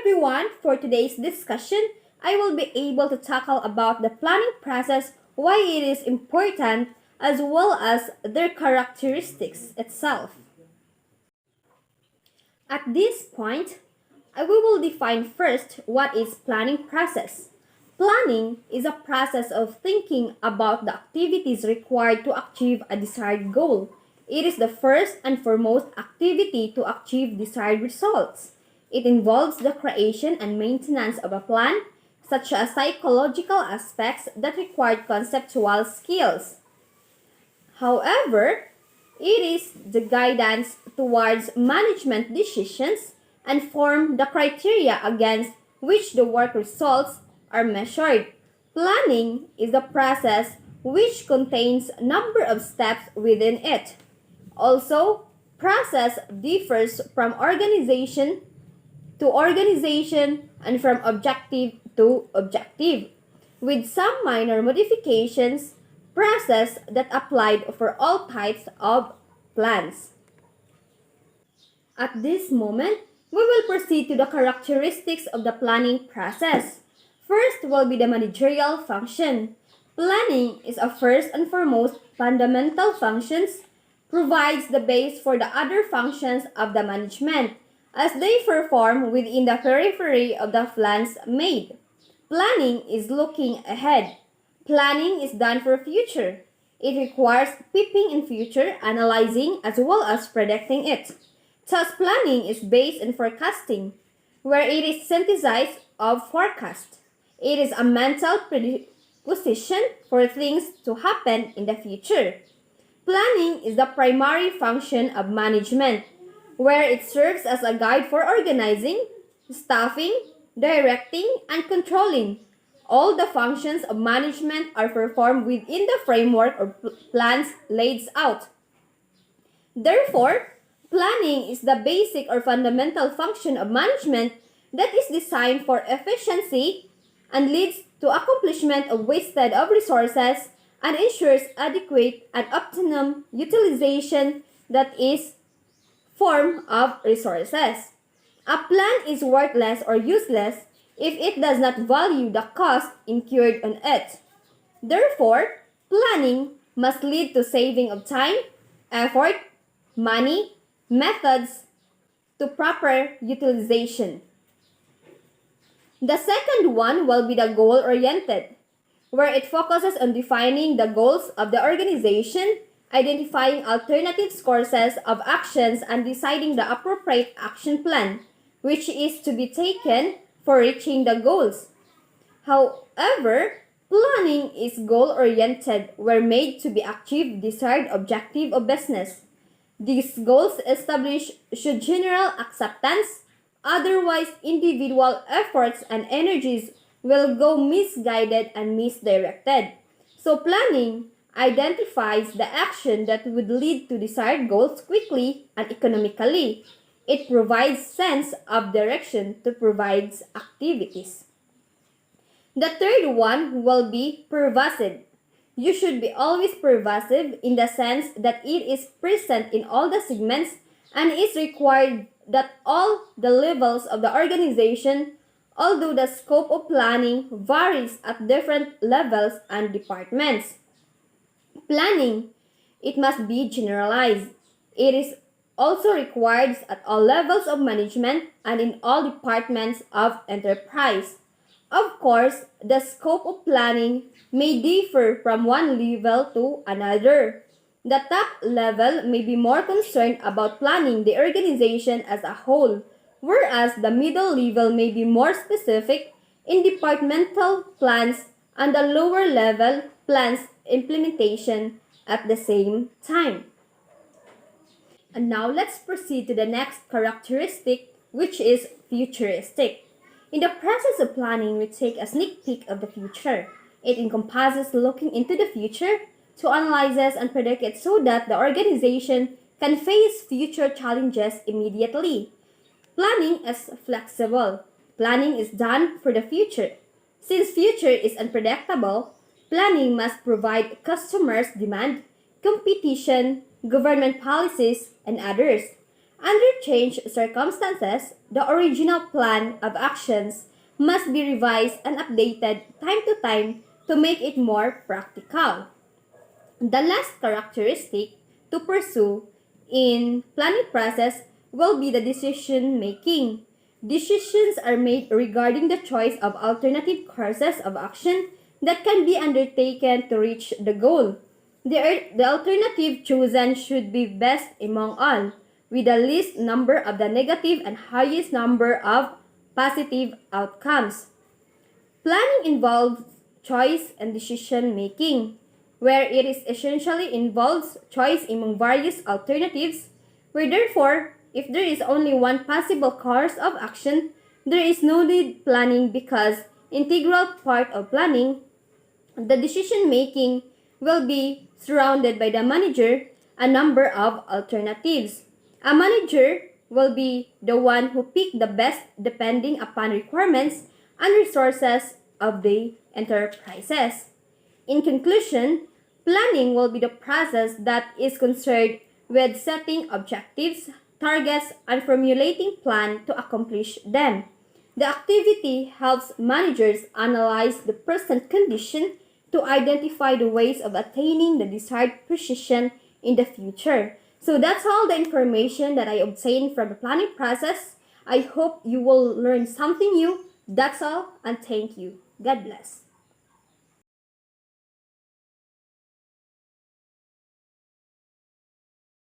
everyone, for today's discussion, I will be able to tackle about the planning process, why it is important, as well as their characteristics itself. At this point, we will define first what is planning process. Planning is a process of thinking about the activities required to achieve a desired goal. It is the first and foremost activity to achieve desired results. It involves the creation and maintenance of a plan, such as psychological aspects that require conceptual skills. However, it is the guidance towards management decisions and form the criteria against which the work results are measured. Planning is the process which contains a number of steps within it. Also, process differs from organization to organization and from objective to objective, with some minor modifications, process that applied for all types of plans. At this moment, we will proceed to the characteristics of the planning process. First will be the managerial function. Planning is a first and foremost fundamental functions, provides the base for the other functions of the management, as they perform within the periphery of the plans made. Planning is looking ahead. Planning is done for future. It requires peeping in future, analyzing, as well as predicting it. Thus, planning is based on forecasting, where it is synthesized of forecast. It is a mental predisposition for things to happen in the future. Planning is the primary function of management, where it serves as a guide for organizing, staffing, directing, and controlling. All the functions of management are performed within the framework or plans laid out. Therefore, planning is the basic or fundamental function of management that is designed for efficiency and leads to accomplishment of wasted of resources and ensures adequate and optimum utilization that is form of resources. A plan is worthless or useless if it does not value the cost incurred on it. Therefore, planning must lead to saving of time, effort, money, methods to proper utilization. The second one will be the goal-oriented, where it focuses on defining the goals of the organization, identifying alternative courses of actions, and deciding the appropriate action plan, which is to be taken for reaching the goals. However, planning is goal-oriented where made to be achieve desired objective of business. These goals established should general acceptance, otherwise individual efforts and energies will go misguided and misdirected. So planning identifies the action that would lead to desired goals quickly and economically. It provides sense of direction to provide activities. The third one will be pervasive. You should be always pervasive in the sense that it is present in all the segments and is required that all the levels of the organization, although the scope of planning varies at different levels and departments. Planning, it must be generalized. It is also required at all levels of management and in all departments of enterprise. Of course, the scope of planning may differ from one level to another. The top level may be more concerned about planning the organization as a whole, whereas the middle level may be more specific in departmental plans and the lower level plans implementation at the same time. And now let's proceed to the next characteristic, which is futuristic. In the process of planning, we take a sneak peek of the future. It encompasses looking into the future to analyze and predict it so that the organization can face future challenges immediately. Planning is flexible. Planning is done for the future. Since future is unpredictable, planning must provide customers' demand, competition, government policies, and others. Under changed circumstances, the original plan of actions must be revised and updated time to time to make it more practical. The last characteristic to pursue in planning process will be the decision making. Decisions are made regarding the choice of alternative courses of action that can be undertaken to reach the goal. The alternative chosen should be best among all, with the least number of the negative and highest number of positive outcomes. Planning involves choice and decision making, where it is essentially involves choice among various alternatives, where therefore, if there is only one possible course of action, there is no need planning because integral part of planning, the decision making, will be surrounded by the manager a number of alternatives. A manager will be the one who pick the best depending upon requirements and resources of the enterprises. In conclusion, planning will be the process that is concerned with setting objectives, targets, and formulating plan to accomplish them. The activity helps managers analyze the present condition to identify the ways of attaining the desired precision in the future. So that's all the information that I obtained from the planning process. I hope you will learn something new. That's all, and thank you. God bless.